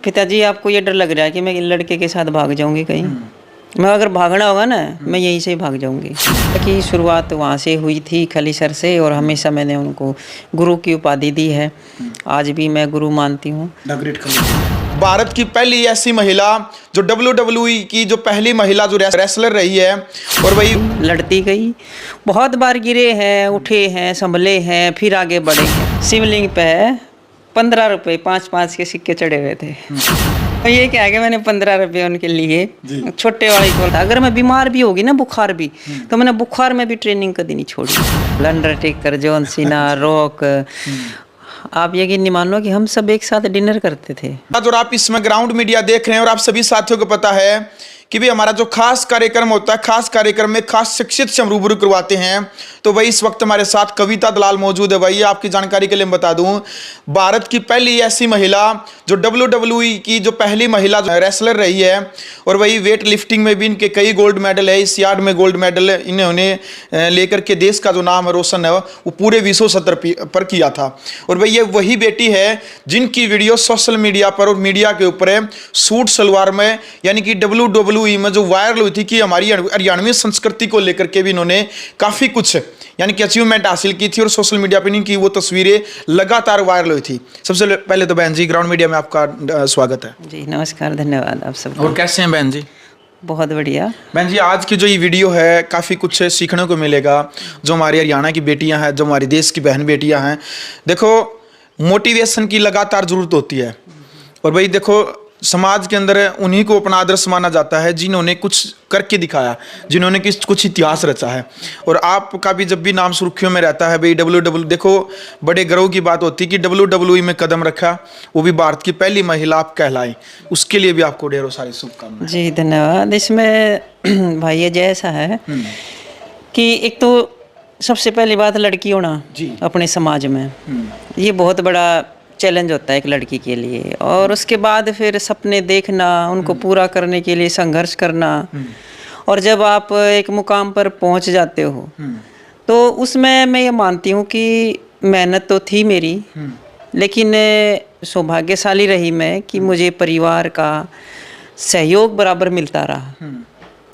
पिताजी आपको ये डर लग रहा है कि मैं लड़के के साथ भाग जाऊंगी कहीं? मैं अगर भागना होगा ना मैं यहीं से ही भाग जाऊंगी। कि शुरुआत वहाँ से हुई थी खली सर से, और हमेशा मैंने उनको गुरु की उपाधि दी है। आज भी मैं गुरु मानती हूँ। भारत की पहली ऐसी महिला जो WWE की जो पहली महिला जो रेसलर रही है, और वही लड़ती गई, बहुत बार गिरे हैं, उठे हैं, संभले हैं, फिर आगे बढ़े हैं। शिवलिंग पे 15 रुपये 5-5 के सिक्के चढ़े हुए थे। तो ये क्या है कि मैंने 15 रुपये उनके लिए छोटे वाले को था। अगर मैं बीमार भी होगी ना, बुखार भी, तो मैंने बुखार में भी ट्रेनिंग कभी नहीं छोड़ी। अंडरटेकर, जॉन सीना, रॉक, आप यकीन नहीं मानो कि हम सब एक साथ डिनर करते थे। और आप इसमें ग्राउंड मीडिया देख रहे हैं, और आप सभी साथियों को पता है कि भी हमारा जो खास कार्यक्रम होता है, खास कार्यक्रम में खास शख्सियत से हम रूबरू करवाते हैं। तो वही इस वक्त हमारे साथ कविता दलाल मौजूद है। भाई आपकी जानकारी के लिए बता दूं, भारत की पहली ऐसी महिला जो WWE की जो पहली महिला रेसलर रही है, और वही वेट लिफ्टिंग में भी इनके कई गोल्ड मेडल है। इस यार्ड में गोल्ड मेडल इन्होंने लेकर के देश का जो नाम है रोशन है वो पूरे विश्व स्तर पर किया था। और भाई ये वही बेटी है जिनकी वीडियो सोशल मीडिया पर और मीडिया के ऊपर है सूट सलवार में, यानी कि WWE में जो वायरल हुई थी कि हमारी हरियाणवी संस्कृति को लेकर के भी इन्होंने काफी कुछ यानी कि अचीवमेंट हासिल की थी, और सोशल मीडिया पर इनकी वो तस्वीरें लगातार वायरल हुई थी। सबसे पहले तो बहन जी ग्राउंड मीडिया में आपका स्वागत है। जी नमस्कार, धन्यवाद आप सब। और कैसे हैं बहन जी? बहुत बढ़िया। बहन जी आज की जो ये वीडियो है काफ़ी कुछ सीखने को मिलेगा। जो हमारी हरियाणा की बेटियां हैं, जो हमारे देश की बहन बेटियां हैं, देखो मोटिवेशन की लगातार ज़रूरत होती है। और भाई देखो समाज के अंदर उन्हीं को अपना आदर्श माना जाता है जिन्होंने कुछ करके दिखाया, जिन्होंने कुछ इतिहास रचा है। और आपका भी जब भी नाम सुर्खियों में रहता है भाई WWE, देखो बड़े गर्व की बात होती है कि WWE में कदम रखा, वो भी भारत की पहली महिला आप कहलाई। उसके लिए भी आपको ढेरों सारी शुभकामनाएं। जी धन्यवाद। इसमें भाई ये जैसा है कि एक तो सबसे पहली बात लड़की होना अपने समाज में, ये बहुत बड़ा चैलेंज होता है एक लड़की के लिए। और उसके बाद फिर सपने देखना, उनको पूरा करने के लिए संघर्ष करना, और जब आप एक मुकाम पर पहुंच जाते हो तो उसमें मैं ये मानती हूँ कि मेहनत तो थी मेरी, लेकिन सौभाग्यशाली रही मैं कि मुझे परिवार का सहयोग बराबर मिलता रहा,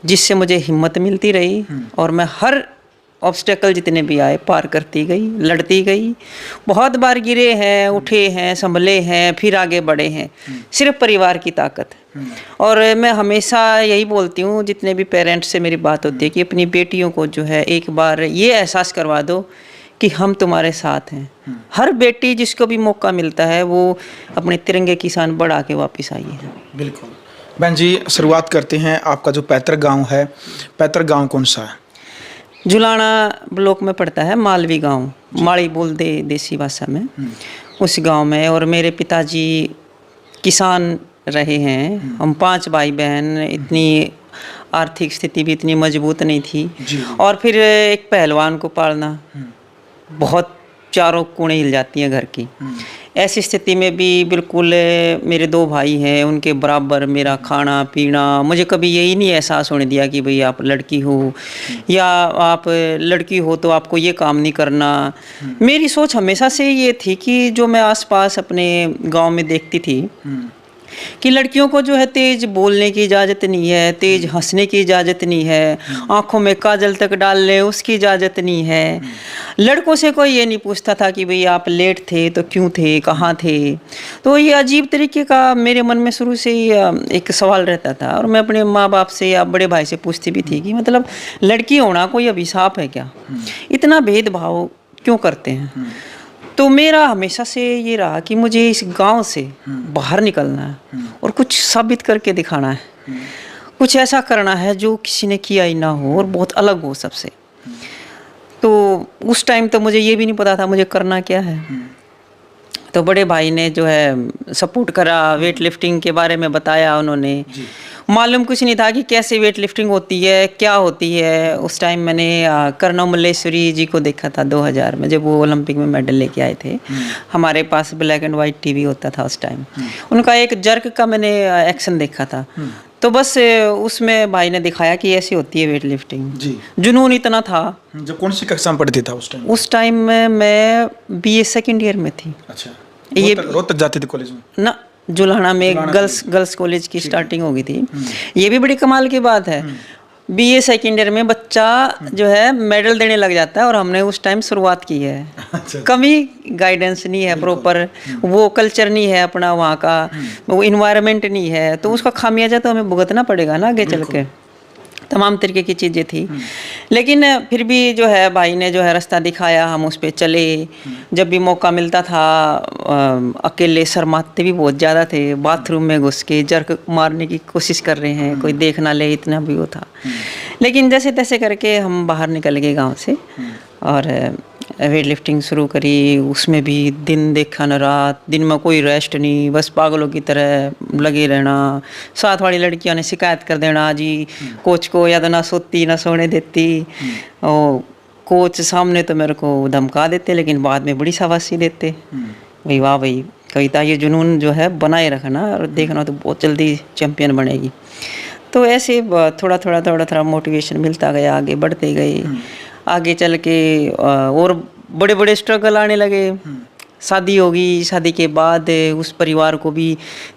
जिससे मुझे हिम्मत मिलती रही, और मैं हर ऑब्स्टेकल जितने भी आए पार करती गई, लड़ती गई। बहुत बार गिरे हैं, उठे हैं, संभले हैं, फिर आगे बढ़े हैं, सिर्फ परिवार की ताकत। और मैं हमेशा यही बोलती हूँ, जितने भी पेरेंट्स से मेरी बात होती है, कि अपनी बेटियों को जो है एक बार ये एहसास करवा दो कि हम तुम्हारे साथ हैं। हर बेटी जिसको भी मौका मिलता है वो अपने तिरंगे की शान बढ़ा के वापस आई है। बिल्कुल। बहन जी शुरुआत करते हैं, आपका जो पैतृक गाँव है, पैतृक गाँव कौन सा है? जुलाना ब्लॉक में पड़ता है, मालवी गांव, माड़ी बोलते देसी भाषा में, उस गांव में। और मेरे पिताजी किसान रहे हैं। हम 5 भाई बहन, इतनी आर्थिक स्थिति भी इतनी मजबूत नहीं थी। और फिर एक पहलवान को पालना, बहुत चारों कोने हिल जाती हैं घर की। ऐसी स्थिति में भी बिल्कुल मेरे 2 भाई हैं, उनके बराबर मेरा खाना पीना, मुझे कभी यही नहीं एहसास होने दिया कि भाई आप लड़की हो या आप लड़की हो तो आपको ये काम नहीं करना। मेरी सोच हमेशा से ये थी कि जो मैं आसपास अपने गांव में देखती थी कि लड़कियों को जो है तेज बोलने की इजाज़त नहीं है, तेज हंसने की इजाज़त नहीं है, आंखों में काजल तक डाल ले उसकी इजाज़त नहीं है। लड़कों से कोई ये नहीं पूछता था कि भाई आप लेट थे तो क्यों थे, कहाँ थे। तो ये अजीब तरीके का मेरे मन में शुरू से ही एक सवाल रहता था। और मैं अपने माँ बाप से या बड़े भाई से पूछती भी थी कि मतलब लड़की होना कोई अभिशाप है क्या, इतना भेदभाव क्यों करते हैं। तो मेरा हमेशा से ये रहा कि मुझे इस गांव से बाहर निकलना है और कुछ साबित करके दिखाना है, कुछ ऐसा करना है जो किसी ने किया ही ना हो और बहुत अलग हो सबसे। तो उस टाइम तो मुझे ये भी नहीं पता था मुझे करना क्या है। तो बड़े भाई ने जो है सपोर्ट करा, वेट लिफ्टिंग के बारे में बताया उन्होंने। मालूम कुछ नहीं था कि कैसे वेट लिफ्टिंग होती है, क्या होती है। उस टाइम मैंने कर्नल मल्लेश्वरी जी को देखा था 2000 में, जब वो ओलंपिक में मेडल लेके आए थे। हमारे पास ब्लैक एंड वाइट टीवी होता था उस टाइम। उनका एक जर्क का मैंने एक्शन देखा था। तो बस उसमें भाई ने दिखाया कि ऐसी होती है वेट लिफ्टिंग। जुनून इतना था। जब कौन सी कक्षा में पढ़ती था उस टाइम? उस टाइम में मैं BA सेकेंड ईयर में थी। अच्छा, ये रोहतक जाती थी कॉलेज में? ना, जुलाना में गर्ल्स कॉलेज की स्टार्टिंग हो गई थी। ये भी बड़ी कमाल की बात है, बीए सेकेंड ईयर में बच्चा जो है मेडल देने लग जाता है, और हमने उस टाइम शुरुआत की है। कभी गाइडेंस नहीं है प्रॉपर, वो कल्चर नहीं है अपना वहाँ का, वो इन्वायरमेंट नहीं है, तो उसका खामियाजा तो हमें भुगतना पड़ेगा ना आगे चल के। तमाम तरीके की चीज़ें थी, लेकिन फिर भी जो है भाई ने जो है रास्ता दिखाया, हम उस पर चले। जब भी मौका मिलता था, अकेले शर्माते भी बहुत ज़्यादा थे, बाथरूम में घुस के जर्क मारने की कोशिश कर रहे हैं, कोई देख ना ले, इतना भी वो था। लेकिन जैसे तैसे करके हम बाहर निकल गए गांव से, और वेट लिफ्टिंग शुरू करी। उसमें भी दिन देखा न रात, दिन में कोई रेस्ट नहीं, बस पागलों की तरह लगे रहना। साथ वाली लड़कियों ने शिकायत कर देना जी कोच को, या तो ना सोती ना सोने देती। और कोच सामने तो मेरे को धमका देते, लेकिन बाद में बड़ी शाबाशी देते, भाई वाह भाई कविता, ये जुनून जो है बनाए रखना, और देखना तो बहुत जल्दी चैम्पियन बनेगी। तो ऐसे थोड़ा थोड़ा मोटिवेशन मिलता गया, आगे बढ़ते गए। आगे चल के और बड़े बड़े स्ट्रगल आने लगे। शादी होगी, शादी के बाद उस परिवार को भी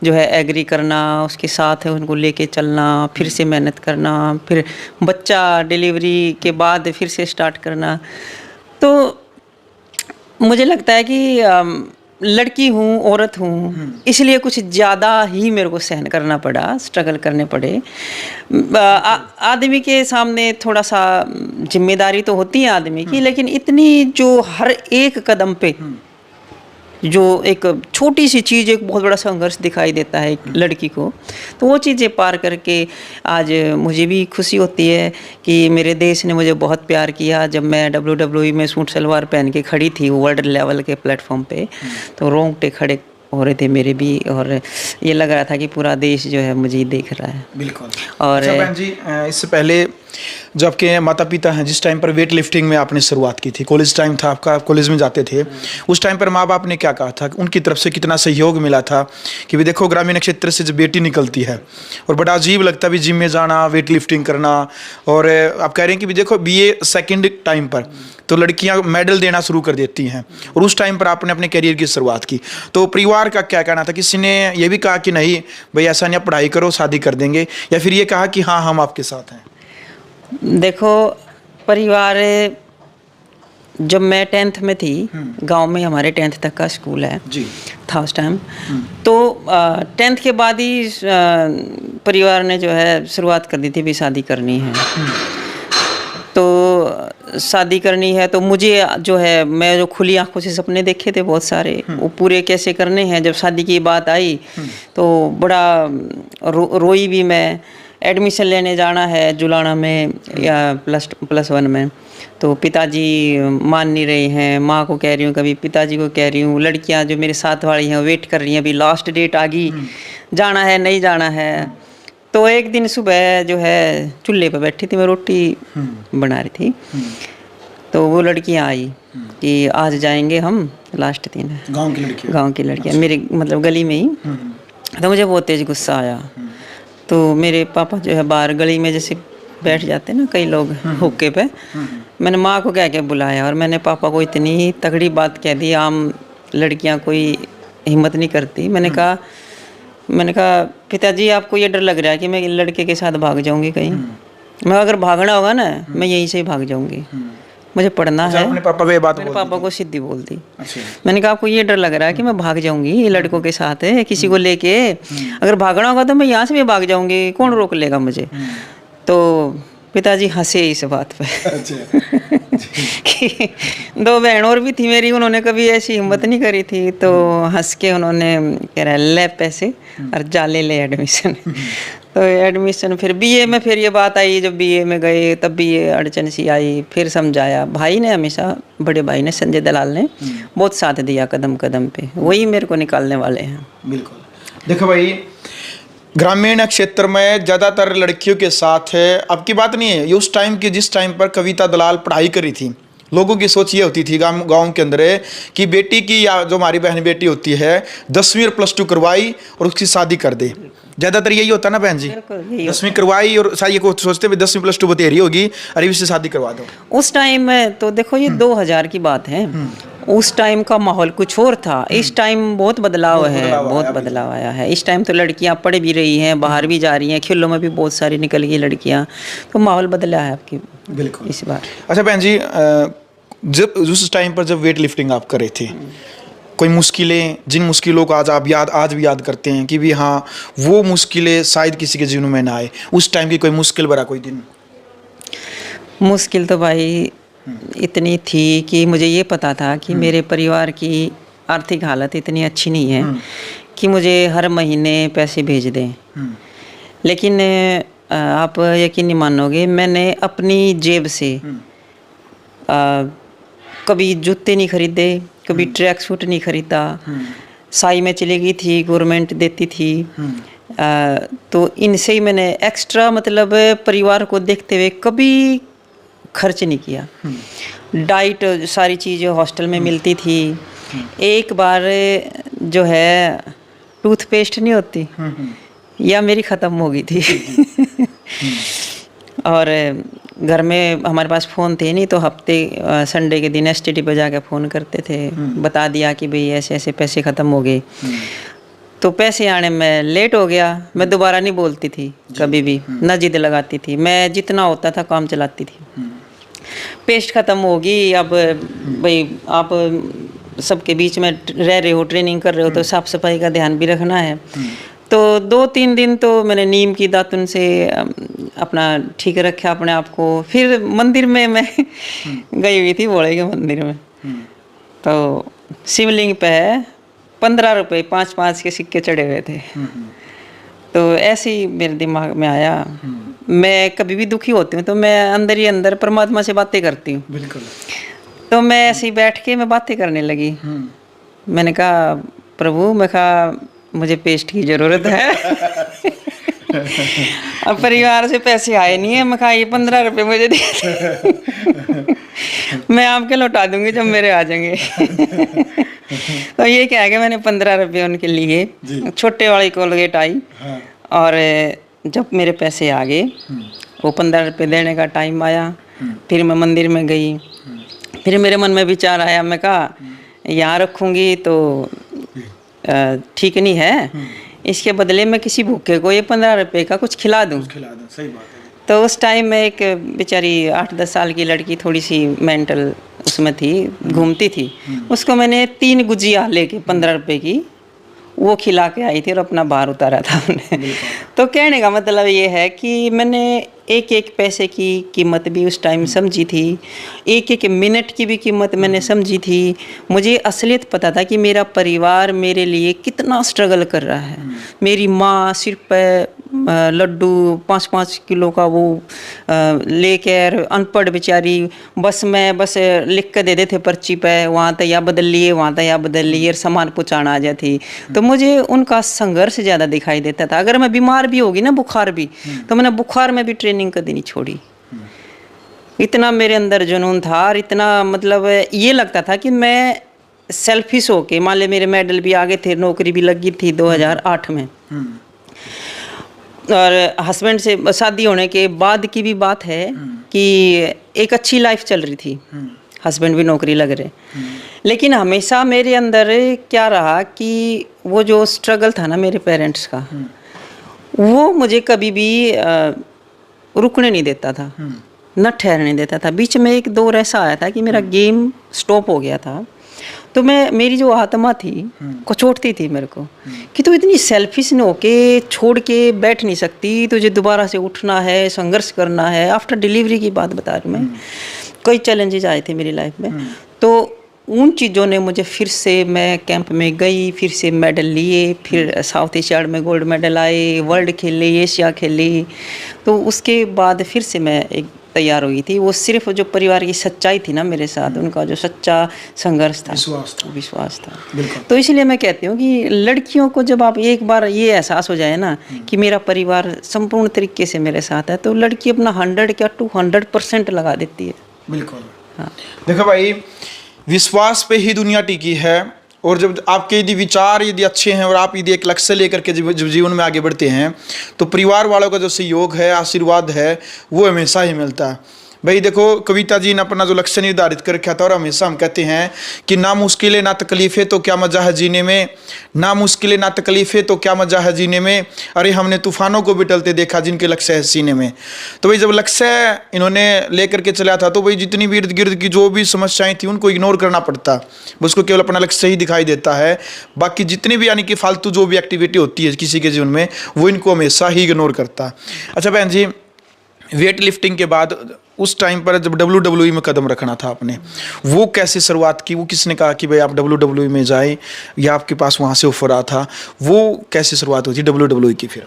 जो है एग्री करना, उसके साथ है उनको लेके चलना, फिर से मेहनत करना, फिर बच्चा डिलीवरी के बाद फिर से स्टार्ट करना। तो मुझे लगता है कि लड़की हूँ, औरत हूँ, इसलिए कुछ ज़्यादा ही मेरे को सहन करना पड़ा, स्ट्रगल करने पड़े। आदमी के सामने थोड़ा सा जिम्मेदारी तो होती है आदमी की, लेकिन इतनी जो हर एक कदम पे जो एक छोटी सी चीज़ एक बहुत बड़ा संघर्ष दिखाई देता है एक लड़की को, तो वो चीज़ें पार करके आज मुझे भी खुशी होती है कि मेरे देश ने मुझे बहुत प्यार किया। जब मैं WWE में सूट सलवार पहन के खड़ी थी वर्ल्ड लेवल के प्लेटफॉर्म पे, तो रोंगटे खड़े हो रहे थे मेरे भी, और ये लग रहा था कि पूरा देश जो है मुझे देख रहा है। बिल्कुल। और अच्छा बहन जी, इससे पहले जो आपके माता पिता हैं, जिस टाइम पर वेट लिफ्टिंग में आपने शुरुआत की थी, कॉलेज टाइम था आपका, आप कॉलेज में जाते थे, उस टाइम पर माँ बाप ने क्या कहा था, उनकी तरफ से कितना सहयोग मिला था? कि भी देखो ग्रामीण क्षेत्र से जब बेटी निकलती है और बड़ा अजीब लगता है भी जिम में जाना, वेट लिफ्टिंग करना, और आप कह रहे हैं कि भी देखो बीए सेकेंड टाइम पर तो लड़कियां मेडल देना शुरू कर देती हैं, और उस टाइम पर आपने अपने करियर की शुरुआत की। तो परिवार का क्या कहना था? किसी ने ये भी कहा कि नहीं भाई ऐसा नहीं, पढ़ाई करो शादी कर देंगे, या फिर ये कहा कि हाँ हम आपके साथ हैं? देखो परिवार, जब मैं 10th में थी, गांव में हमारे 10th तक का स्कूल है जी था उस टाइम, तो 10th के बाद ही परिवार ने जो है शुरुआत कर दी थी भी शादी करनी है। तो शादी करनी है तो मुझे जो है, मैं जो खुली आंखों से सपने देखे थे बहुत सारे, वो पूरे कैसे करने हैं। जब शादी की बात आई तो बड़ा रोई भी मैं। एडमिशन लेने जाना है जुलाना में या +1 में, तो पिताजी मान नहीं रहे हैं। माँ को कह रही हूँ, कभी पिताजी को कह रही हूँ। लड़कियाँ जो मेरे साथ वाली हैं वेट कर रही हैं, अभी लास्ट डेट आ गई, जाना है नहीं जाना है। तो एक दिन सुबह जो है चूल्हे पर बैठी थी, मैं रोटी बना रही थी, तो वो लड़कियाँ आई कि आज जाएंगे हम, लास्ट दिन है। गाँव की लड़कियाँ मेरे मतलब गली में ही। तो मुझे बहुत तेज़ गुस्सा आया। तो मेरे पापा जो है बाहर गली में जैसे बैठ जाते हैं ना कई लोग हुक्के पे, मैंने माँ को कह के बुलाया, और मैंने पापा को इतनी तगड़ी बात कह दी, आम लड़कियां कोई हिम्मत नहीं करती। मैंने कहा पिताजी आपको ये डर लग रहा है कि मैं लड़के के साथ भाग जाऊंगी कहीं? मैं अगर भागना होगा ना, मैं यहीं से ही भाग जाऊंगी, मुझे पढ़ना है। अपने पापा को ये बात मेरे पापा को सीधी बोल दी। अच्छा। मैंने कहा आपको ये डर लग रहा है कि मैं भाग जाऊंगी ये लड़कों के साथ है, किसी को लेके? अगर भागना होगा तो मैं यहाँ से भी भाग जाऊंगी, कौन रोक लेगा मुझे? तो पिताजी हंसे इस बात पे। कि 2 बहन और भी थी मेरी, उन्होंने कभी ऐसी हिम्मत नहीं करी थी। तो हंस के उन्होंने कह रहा ले पैसे और जा ले एडमिशन। तो एडमिशन फिर बीए में, फिर ये बात आई जब बीए में गए तब भी ये अड़चन सी आई। फिर समझाया, भाई ने हमेशा, बड़े भाई ने संजय दलाल ने बहुत साथ दिया कदम कदम पे, वही मेरे को निकालने वाले हैं। बिल्कुल। देखो भाई, ग्रामीण क्षेत्र में ज़्यादातर लड़कियों के साथ है, अब की बात नहीं है, ये उस टाइम की जिस टाइम पर कविता दलाल पढ़ाई करी थी, लोगों की सोच ये होती थी गांव के अंदर कि बेटी की, या जो हमारी बहन बेटी होती है, 10वीं और +2 करवाई और उसकी शादी कर दे। ज़्यादातर यही होता ना बहन जी, 10वीं करवाई और शादी को सोचते हुए 10वीं +2 बतेरी होगी, अरे इससे शादी करवा दो। उस टाइम में तो देखो ये 2000 की बात है, उस टाइम का माहौल कुछ और था, इस टाइम बहुत बदलाव है, बहुत बदलाव आया है। इस टाइम तो लड़कियां पढ़ भी रही हैं, बाहर भी जा रही हैं, खेलों में भी बहुत सारी निकल गई लड़कियां, तो माहौल बदला है आपकी बिल्कुल इस बार। अच्छा बहन जी, जब उस टाइम पर जब वेट लिफ्टिंग आप कर रहे थे, कोई मुश्किलें, जिन मुश्किलों को आज भी याद करते हैं कि भी हाँ वो मुश्किलें शायद किसी के जीवन में ना आए, उस टाइम की कोई मुश्किल भरा कोई दिन? मुश्किल तो भाई इतनी थी कि मुझे ये पता था कि मेरे परिवार की आर्थिक हालत इतनी अच्छी नहीं है कि मुझे हर महीने पैसे भेज दें। लेकिन आप यकीन नहीं मानोगे, मैंने अपनी जेब से कभी जूते नहीं खरीदे, कभी ट्रैक सूट नहीं खरीदा। साई में चली गई थी, गवर्नमेंट देती थी, तो इनसे ही मैंने एक्स्ट्रा मतलब परिवार को देखते हुए कभी खर्च नहीं किया। डाइट सारी चीज़ें हॉस्टल में मिलती थी। एक बार जो है टूथपेस्ट नहीं होती या मेरी ख़त्म हो गई थी और घर में हमारे पास फ़ोन थे नहीं, तो हफ्ते संडे के दिन STD पे जाके फ़ोन करते थे, बता दिया कि भाई ऐसे ऐसे पैसे ख़त्म हो गए। तो पैसे आने में लेट हो गया, मैं दोबारा नहीं बोलती थी कभी भी, ना जिद लगाती थी, मैं जितना होता था काम चलाती थी। पेस्ट ख़त्म होगी, अब भाई आप सबके बीच में रह रहे हो, ट्रेनिंग कर रहे हो, तो साफ़ सफाई का ध्यान भी रखना है। तो 2-3 दिन तो मैंने नीम की दातुन से अपना ठीक रखा अपने आप को। फिर मंदिर में मैं गई हुई थी, भोले के मंदिर में, तो शिवलिंग पे 15 रुपये 5-5 के सिक्के चढ़े हुए थे। तो ऐसे ही मेरे दिमाग में आया, मैं कभी भी दुखी होती हूँ तो मैं अंदर ही अंदर परमात्मा से बातें करती हूँ। बिल्कुल। तो मैं ऐसे ही बैठ के मैं बातें करने लगी। मैंने कहा प्रभु, मैं कहा मुझे पेस्ट की ज़रूरत है अब परिवार से पैसे आए नहीं है, मैं कहा ये 15 रुपये मुझे दे मैं आपके लौटा दूंगी जब मेरे आ जाएंगे तो ये क्या है कि मैंने 15 रुपये उनके लिए, छोटे वाली कोलगेट आई। हाँ। और जब मेरे पैसे आ गए, वो 15 रुपये देने का टाइम आया, फिर मैं मंदिर में गई। फिर मेरे मन में विचार आया, मैं कहा यहाँ रखूँगी तो ठीक नहीं है, इसके बदले में किसी भूखे को ये 15 रुपये का कुछ खिला दूँ। सही बात है। तो उस टाइम में एक बेचारी 8-10 साल की लड़की, थोड़ी सी मेंटल उसमें थी, घूमती थी, उसको मैंने 3 गुजिया लेके 15 रुपये की वो खिला के आई थी और अपना भार उतारा था हमने तो कहने का मतलब ये है कि मैंने एक एक पैसे की कीमत भी उस टाइम समझी थी, एक एक मिनट की भी कीमत मैंने समझी थी। मुझे असलियत पता था कि मेरा परिवार मेरे लिए कितना स्ट्रगल कर रहा है। मेरी माँ सिर पे लड्डू 5-5 किलो का वो लेकर, अनपढ़ बेचारी, बस लिख कर दे देते पर्ची पे, वहाँ तक या बदल लिए, वहाँ तक या बदल लिए, सामान पहुँचाना आ जाती। तो मुझे उनका संघर्ष ज़्यादा दिखाई देता था। अगर मैं बीमार भी होगी ना, बुखार भी, तो मैंने बुखार में भी ट्रेनिंग कभी नहीं छोड़ी। इतना मेरे अंदर जुनून था और इतना मतलब ये लगता था कि मैं सेल्फिश होके, मान ले मेरे मेडल भी आगे थे, नौकरी भी लगी थी 2008 में, और हस्बैंड से शादी होने के बाद की भी बात है कि एक अच्छी लाइफ चल रही थी, हस्बैंड भी नौकरी लग रहे, लेकिन हमेशा मेरे अंदर क्या रहा कि वो जो स्ट्रगल था ना मेरे पेरेंट्स का, वो मुझे कभी भी रुकने नहीं देता था, न ठहरने देता था। बीच में एक दौर ऐसा आया था कि मेरा गेम स्टॉप हो गया था, तो मेरी जो आत्मा थी कचोटती थी मेरे को कि तू इतनी सेल्फिश न होके छोड़ के बैठ नहीं सकती, तुझे दोबारा से उठना है, संघर्ष करना है। आफ्टर डिलीवरी की बात बता रही हूँ मैं, कई चैलेंजेस आए थे मेरी लाइफ में, तो उन चीज़ों ने मुझे फिर से, मैं कैंप में गई, फिर से मेडल लिए, फिर साउथ एशिया में गोल्ड मेडल आए, वर्ल्ड खेले, एशिया खेली, तो उसके बाद फिर से मैं एक तैयार हुई थी। वो सिर्फ जो परिवार की सच्चाई थी ना मेरे साथ, उनका जो सच्चा संघर्ष था, विश्वास था। तो इसलिए मैं कहती हूँ कि लड़कियों को जब आप एक बार ये एहसास हो जाए ना कि मेरा परिवार संपूर्ण तरीके से मेरे साथ है, तो लड़की अपना 100 क्या 200% लगा देती है। बिल्कुल। हाँ। देखो भाई, विश्वास पे ही दुनिया टिकी है, और जब आपके यदि विचार यदि अच्छे हैं और आप यदि एक लक्ष्य लेकर के जब जीवन में आगे बढ़ते हैं, तो परिवार वालों का जो सहयोग है, आशीर्वाद है, वो हमेशा ही मिलता है। भाई देखो, कविता जी ने अपना जो लक्ष्य निर्धारित कर रखा था, और हमेशा हम कहते हैं कि ना मुश्किलें ना तकलीफें तो क्या मजा है जीने में, ना मुश्किलें ना तकलीफें तो क्या मजा है जीने में, अरे हमने तूफानों को भी टलते देखा जिनके लक्ष्य है सीने में। तो भाई जब लक्ष्य इन्होंने लेकर के चला था, तो भाई जितनी भी इर्द गिर्द की जो भी समस्याएं थी उनको इग्नोर करना पड़ता, उसको केवल अपना लक्ष्य ही दिखाई देता है। बाकी जितनी भी यानी कि फालतू जो भी एक्टिविटी होती है किसी के जीवन में, वो इनको हमेशा ही इग्नोर करता। अच्छा बहन जी, वेट लिफ्टिंग के बाद उस टाइम पर जब WWE में कदम रखना था आपने, वो कैसे शुरुआत की? वो किसने कहा कि भाई आप WWE में जाएं, या आपके पास वहाँ से ऑफर आया था? वो कैसे शुरुआत हुई थी WWE की? फिर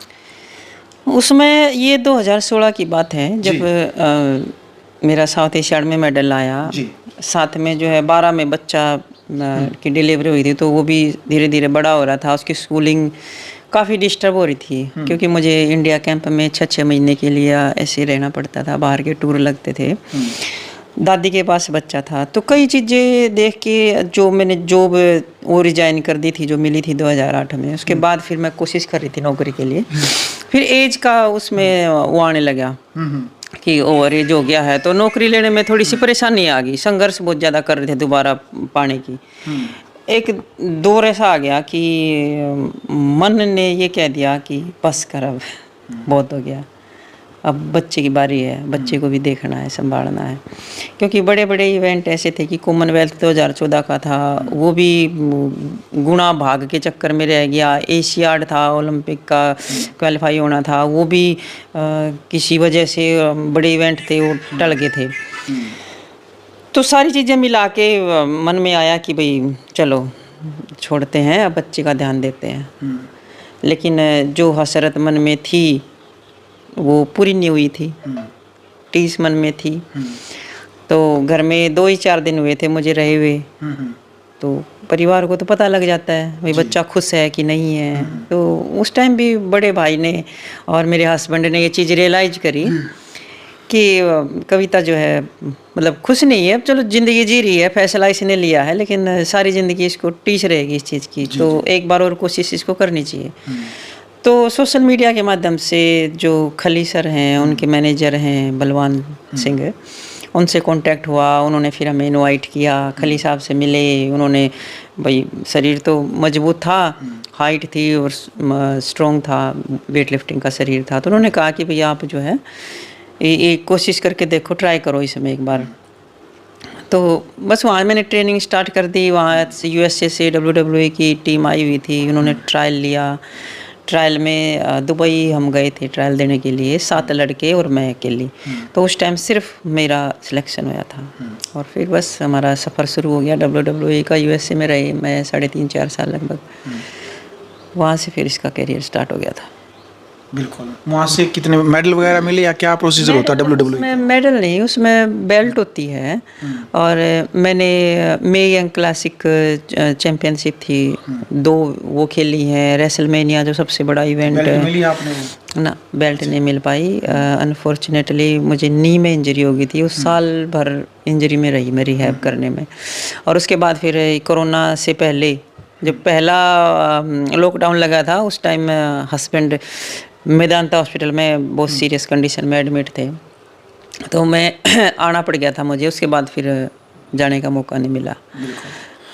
उसमें ये 2016 की बात है, जब मेरा साउथ एशियाड में मेडल आया। साथ में जो है 12 में बच्चा की डिलीवरी हुई थी, तो वो भी धीरे धीरे बड़ा हो रहा था। उसकी स्कूलिंग काफ़ी डिस्टर्ब हो रही थी, क्योंकि मुझे इंडिया कैंप में 6-6 महीने के लिए ऐसे रहना पड़ता था, बाहर के टूर लगते थे। दादी के पास बच्चा था, तो कई चीज़ें देख के जो मैंने जॉब वो रिजाइन कर दी थी जो मिली थी 2008 में। उसके बाद फिर मैं कोशिश कर रही थी नौकरी के लिए। फिर एज का उसमें वो आने लगा कि ओवर एज हो गया है, तो नौकरी लेने में थोड़ी सी परेशानी आ गई। संघर्ष बहुत ज़्यादा कर रहे थे दोबारा पाने की। एक दौर ऐसा आ गया कि मन ने ये कह दिया कि बस कर, अब बहुत हो गया, अब बच्चे की बारी है, बच्चे को भी देखना है, संभालना है। क्योंकि बड़े बड़े इवेंट ऐसे थे कि कॉमनवेल्थ 2014 का था, वो भी गुणा भाग के चक्कर में रह गया। एशियाड था, ओलंपिक का क्वालिफाई होना था, वो भी किसी वजह से बड़े इवेंट थे वो टल गए थे। तो सारी चीज़ें मिला के मन में आया कि भाई चलो छोड़ते हैं, अब बच्चे का ध्यान देते हैं। लेकिन जो हसरत मन में थी वो पूरी नहीं हुई थी, टीस मन में थी। तो घर में 2 ही 4 दिन हुए थे मुझे रहे हुए, तो परिवार को तो पता लग जाता है भाई बच्चा खुश है कि नहीं है। तो उस टाइम भी बड़े भाई ने और मेरे हस्बैंड ने ये चीज़ रियलाइज करी कि कविता जो है मतलब खुश नहीं है। अब चलो ज़िंदगी जी रही है, फैसला इसने लिया है, लेकिन सारी ज़िंदगी इसको टीच रहेगी इस चीज़ की, तो एक बार और कोशिश इसको करनी चाहिए। तो सोशल मीडिया के माध्यम से जो खली सर हैं, उनके मैनेजर हैं बलवान सिंह, उनसे कांटेक्ट हुआ। उन्होंने फिर हमें इनवाइट किया, खली साहब से मिले। उन्होंने भाई शरीर तो मजबूत था, हाइट थी और स्ट्रॉन्ग था, वेट लिफ्टिंग का शरीर था। तो उन्होंने कहा कि भाई आप जो है ये कोशिश करके देखो, ट्राई करो इसमें एक बार। तो बस वहाँ मैंने ट्रेनिंग स्टार्ट कर दी। वहाँ USA से WWE की टीम आई हुई थी, उन्होंने ट्रायल लिया। ट्रायल में दुबई हम गए थे ट्रायल देने के लिए, 7 लड़के और मैं अकेली। तो उस टाइम सिर्फ मेरा सिलेक्शन हुआ था, और फिर बस हमारा सफ़र शुरू हो गया WWE का। USA में रही मैं 3.5-4 साल लगभग। वहाँ से फिर इसका करियर स्टार्ट हो गया था। बिल्कुल। वहाँ से कितने मेडल वगैरह मिले, या क्या प्रोसीजर होता है WWE? उसमें मेडल नहीं, उसमें बेल्ट होती है। और मैंने मे यंग क्लासिक चैम्पियनशिप थी 2 वो खेली है। रेसलमेनिया जो सबसे बड़ा इवेंट है, मिली आपने? ना बेल्ट नहीं मिल पाई अनफॉर्चुनेटली। मुझे नी में इंजरी हो गई थी, उस साल भर इंजरी में रही मैं रिहैब करने में। और उसके बाद फिर कोरोना से पहले जब पहला लॉकडाउन लगा था, उस टाइम हस्बैंड मेदांता हॉस्पिटल में बहुत सीरियस कंडीशन में एडमिट थे, तो मैं आना पड़ गया था मुझे। उसके बाद फिर जाने का मौका नहीं मिला।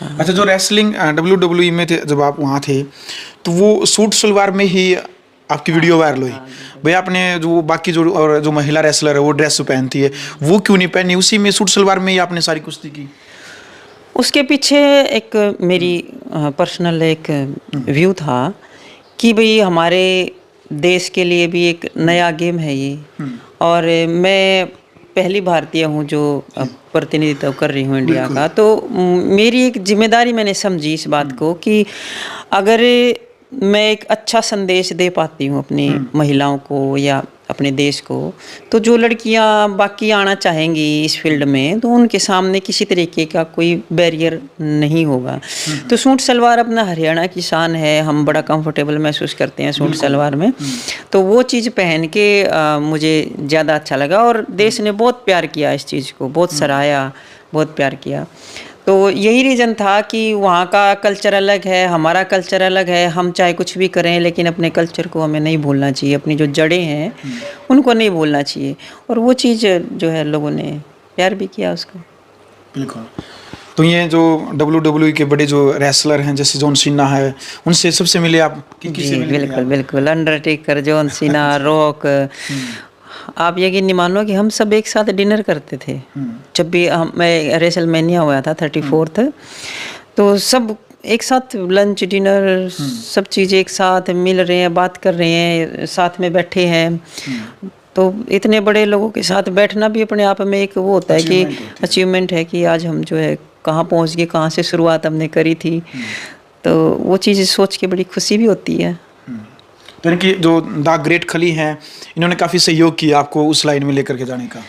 अच्छा, जो रेसलिंग WWE में थे, जब आप वहाँ थे, तो वो सूट सलवार में ही आपकी वीडियो वायरल हुई। भाई आपने जो बाकी जो महिला रेसलर है वो ड्रेस पहनती है, वो क्यों नहीं पहनी? उसी में सूट सलवार में ही आपने सारी कुश्ती की? उसके पीछे एक मेरी पर्सनल एक व्यू था कि भाई हमारे देश के लिए भी एक नया गेम है ये, और मैं पहली भारतीय हूँ जो प्रतिनिधित्व कर रही हूँ इंडिया का। तो मेरी एक जिम्मेदारी मैंने समझी इस बात को कि अगर मैं एक अच्छा संदेश दे पाती हूँ अपनी महिलाओं को या अपने देश को, तो जो लड़कियां बाकी आना चाहेंगी इस फील्ड में, तो उनके सामने किसी तरीके का कोई बैरियर नहीं होगा। तो सूट सलवार अपना हरियाणा की शान है, हम बड़ा कंफर्टेबल महसूस करते हैं सूट सलवार में। तो वो चीज़ पहन के मुझे ज़्यादा अच्छा लगा, और देश ने बहुत प्यार किया इस चीज़ को, बहुत सराहा, बहुत प्यार किया। तो यही रीज़न था कि वहाँ का कल्चर अलग है, हमारा कल्चर अलग है। हम चाहे कुछ भी करें लेकिन अपने कल्चर को हमें नहीं भूलना चाहिए, अपनी जो जड़ें हैं उनको नहीं भूलना चाहिए। और वो चीज़ जो है लोगों ने प्यार भी किया उसको। बिल्कुल। तो ये जो WWE के बड़े जो रेसलर हैं जैसे जॉन सीना है, उनसे सबसे मिले आप? किससे जी मिले थे बिल्कुल आप? बिल्कुल, अंडरटेकर, जॉन सीना, रॉक। आप यकीन नहीं मानो कि हम सब एक साथ डिनर करते थे। जब भी हम मैं रेसलमेनिया हुआ था 34th, तो सब एक साथ लंच डिनर सब चीज़ें एक साथ मिल रहे हैं, बात कर रहे हैं, साथ में बैठे हैं। तो इतने बड़े लोगों के साथ बैठना भी अपने आप में एक वो होता है कि अचीवमेंट है कि आज हम जो है कहाँ पहुँच गए, कहाँ से शुरुआत हमने करी थी। तो वो चीज़ सोच के बड़ी खुशी भी होती है। तो इनकी जो द ग्रेट खली हैं, इन्होंने काफ़ी सहयोग किया आपको उस लाइन में लेकर के जाने का।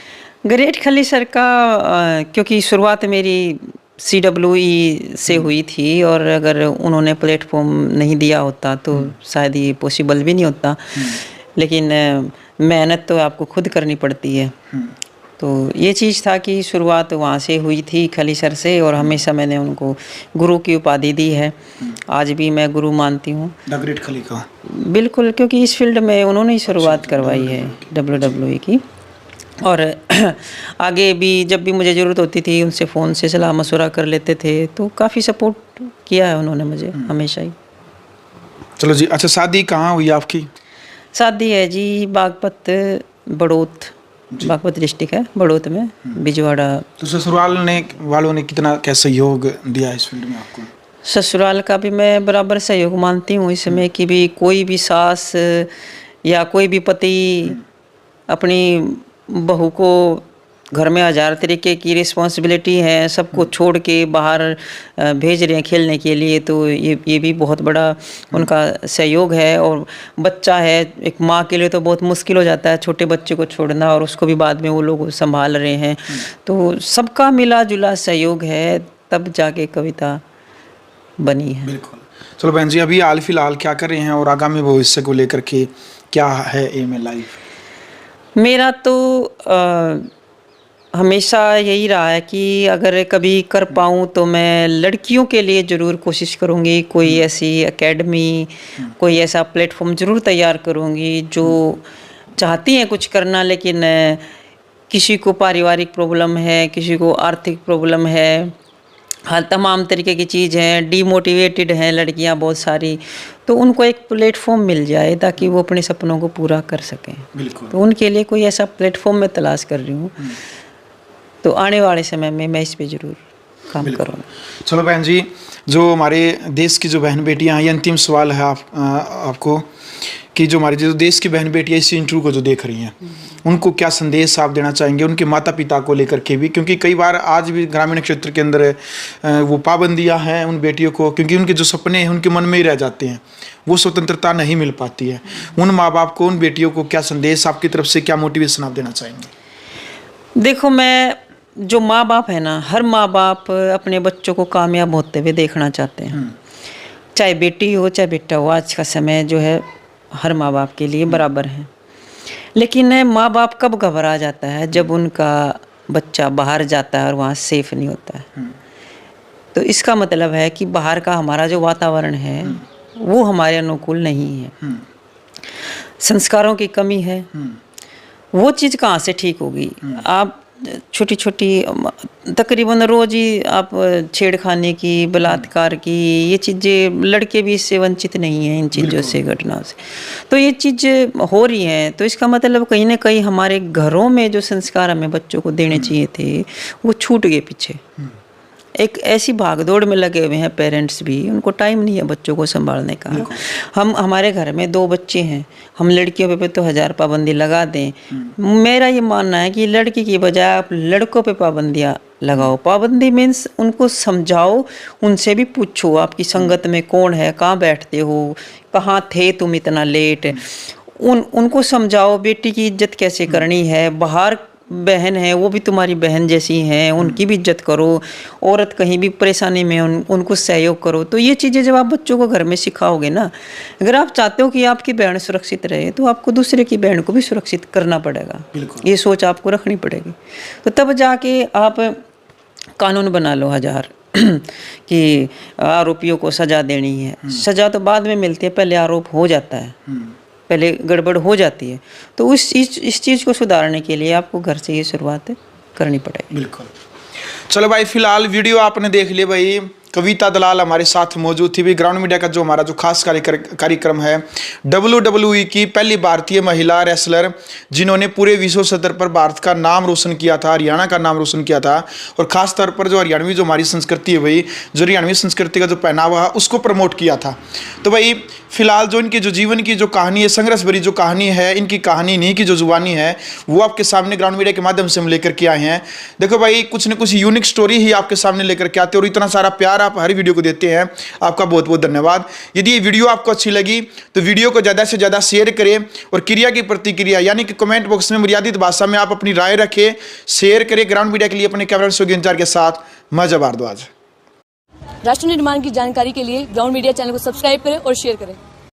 ग्रेट खली सर का क्योंकि शुरुआत मेरी CWE से हुई थी और अगर उन्होंने प्लेटफॉर्म नहीं दिया होता तो शायद ये पॉसिबल भी नहीं होता। लेकिन मेहनत तो आपको खुद करनी पड़ती है। तो ये चीज़ था कि शुरुआत वहाँ से हुई थी खली सर से, और हमेशा मैंने उनको गुरु की उपाधि दी है। आज भी मैं गुरु मानती हूँ द ग्रेट खली का। बिल्कुल, क्योंकि इस फील्ड में उन्होंने ही शुरुआत करवाई है WWE की। और आगे भी जब भी मुझे ज़रूरत होती थी उनसे फ़ोन से सलाह मशवरा कर लेते थे। तो काफ़ी सपोर्ट किया है उन्होंने मुझे हमेशा ही। चलो जी, अच्छा शादी कहाँ हुई आपकी? शादी है जी बागपत, बड़ौत, बागपत डिस्ट्रिक्ट है, बड़ौत में, बिजवाड़ा। तो ससुराल ने वालों ने कितना क्या सहयोग दिया इस फील्ड में आपको? ससुराल का भी मैं बराबर सहयोग मानती हूँ इसमें कि भी कोई भी सास या कोई भी पति अपनी बहू को घर में 1000 तरीके की रिस्पॉन्सिबिलिटी है, सबको छोड़ के बाहर भेज रहे हैं खेलने के लिए। तो ये भी बहुत बड़ा उनका सहयोग है। और बच्चा है, एक माँ के लिए तो बहुत मुश्किल हो जाता है छोटे बच्चे को छोड़ना, और उसको भी बाद में वो लोग संभाल रहे हैं। तो सबका मिला जुला सहयोग है, तब जाके कविता बनी है। बिल्कुल। चलो बहन जी, अभी हाल फिलहाल क्या कर रहे हैं और आगामी भविष्य को लेकर के क्या है एम है लाइफ? मेरा तो हमेशा यही रहा है कि अगर कभी कर पाऊँ तो मैं लड़कियों के लिए ज़रूर कोशिश करूँगी। कोई ऐसी एकेडमी, कोई ऐसा प्लेटफॉर्म ज़रूर तैयार करूँगी जो चाहती हैं कुछ करना, लेकिन किसी को पारिवारिक प्रॉब्लम है, किसी को आर्थिक प्रॉब्लम है, हाँ तमाम तरीके की चीज़ हैं, डीमोटिवेटेड हैं लड़कियां बहुत सारी। तो उनको एक प्लेटफॉर्म मिल जाए ताकि वो अपने सपनों को पूरा कर सकें। बिल्कुल। तो उनके लिए कोई ऐसा प्लेटफॉर्म मैं तलाश कर रही हूँ। तो आने वाले समय में मैं इस पे ज़रूर काम करूँगा। चलो बहन जी, जो हमारे देश की जो बहन बेटियां हैं, ये अंतिम सवाल है आपको कि जो हमारी जो देश की बहन बेटियां इस इंटरव्यू को जो देख रही हैं, उनको क्या संदेश आप देना चाहेंगे उनके माता पिता को लेकर के भी? क्योंकि कई बार आज भी ग्रामीण क्षेत्र के अंदर वो पाबंदियां हैं उन बेटियों को, क्योंकि उनके जो सपने हैं उनके मन में ही रह जाते हैं, वो स्वतंत्रता नहीं मिल पाती है। उन माँ बाप को, उन बेटियों को क्या संदेश आपकी तरफ से, क्या मोटिवेशन आप देना चाहेंगे? देखो, मैं जो माँ बाप है ना, हर माँ बाप अपने बच्चों को कामयाब होते हुए देखना चाहते हैं, चाहे बेटी हो चाहे बेटा हो। आज का समय जो है हर माँ बाप के लिए बराबर है। लेकिन माँ बाप कब घबरा जाता है? जब उनका बच्चा बाहर जाता है और वहाँ सेफ नहीं होता है। तो इसका मतलब है कि बाहर का हमारा जो वातावरण है वो हमारे अनुकूल नहीं है, संस्कारों की कमी है। वो चीज़ कहाँ से ठीक होगी? आप छोटी छोटी तकरीबन रोज ही आप छेड़खानी की, बलात्कार की, ये चीज़ें, लड़के भी इससे वंचित नहीं हैं इन चीज़ों से, घटनाओं से। तो ये चीज़ें हो रही हैं। तो इसका मतलब कहीं ना कहीं हमारे घरों में जो संस्कार हमें बच्चों को देने चाहिए थे वो छूट गए पीछे। एक ऐसी भागदौड़ में लगे हुए हैं पेरेंट्स भी, उनको टाइम नहीं है बच्चों को संभालने का। हमारे घर में 2 बच्चे हैं, हम लड़कियों पे तो 1000 पाबंदी लगा दें। मेरा ये मानना है कि लड़की की बजाय आप लड़कों पे पाबंदियाँ लगाओ। पाबंदी मीन्स उनको समझाओ, उनसे भी पूछो आपकी संगत में कौन है, कहाँ बैठते हो, कहाँ थे तुम इतना लेट। उनको समझाओ बेटी की इज्जत कैसे करनी है, बाहर बहन है वो भी तुम्हारी बहन जैसी हैं, उनकी भी इज्जत करो। औरत कहीं भी परेशानी में उनको सहयोग करो। तो ये चीज़ें जब आप बच्चों को घर में सिखाओगे ना, अगर आप चाहते हो कि आपकी बहन सुरक्षित रहे तो आपको दूसरे की बहन को भी सुरक्षित करना पड़ेगा। ये सोच आपको रखनी पड़ेगी। तो तब जाके आप कानून बना लो 1000 कि आरोपियों को सज़ा देनी है। सज़ा तो बाद में मिलती है, पहले आरोप हो जाता है, पहले गड़बड़ हो जाती है। तो इस चीज़ को सुधारने के लिए आपको घर से ये शुरुआत करनी पड़ेगी। बिल्कुल। चलो भाई, फिलहाल वीडियो आपने देख लिया भाई। कविता दलाल हमारे साथ मौजूद थी। भी ग्राउंड मीडिया का जो हमारा जो खास कार्यक्रम है, WWE की पहली भारतीय महिला रेसलर जिन्होंने पूरे विश्व स्तर पर भारत का नाम रोशन किया था, हरियाणा का नाम रोशन किया था, और खास तौर पर जो हरियाणवी जो हमारी संस्कृति है भाई, जो हरियाणवी संस्कृति का जो पहनावा है उसको प्रमोट किया था। तो भाई फिलहाल जो इनकी जो जीवन की जो कहानी है, संघर्ष भरी जो कहानी है, इनकी कहानी इन्हीं की जो जुबानी है, वो आपके सामने ग्राउंड मीडिया के माध्यम से हम लेकर के आए हैं। देखो भाई, कुछ न कुछ यूनिक स्टोरी ही आपके सामने लेकर के आते हैं, और इतना सारा प्यार आप हर वीडियो को देते हैं, आपका बहुत बहुत धन्यवाद। यदि ये वीडियो आपको अच्छी लगी तो वीडियो को ज़्यादा से ज़्यादा शेयर करें, और क्रिया की प्रतिक्रिया यानी कि कमेंट बॉक्स में मर्यादित भाषा में आप अपनी राय रखें, शेयर करें। ग्राउंड मीडिया के लिए अपने कैमरा सुगंचार के साथ मजा भारद्वाज। राष्ट्र निर्माण की जानकारी के लिए ग्राउंड मीडिया चैनल को सब्सक्राइब करें और शेयर करें।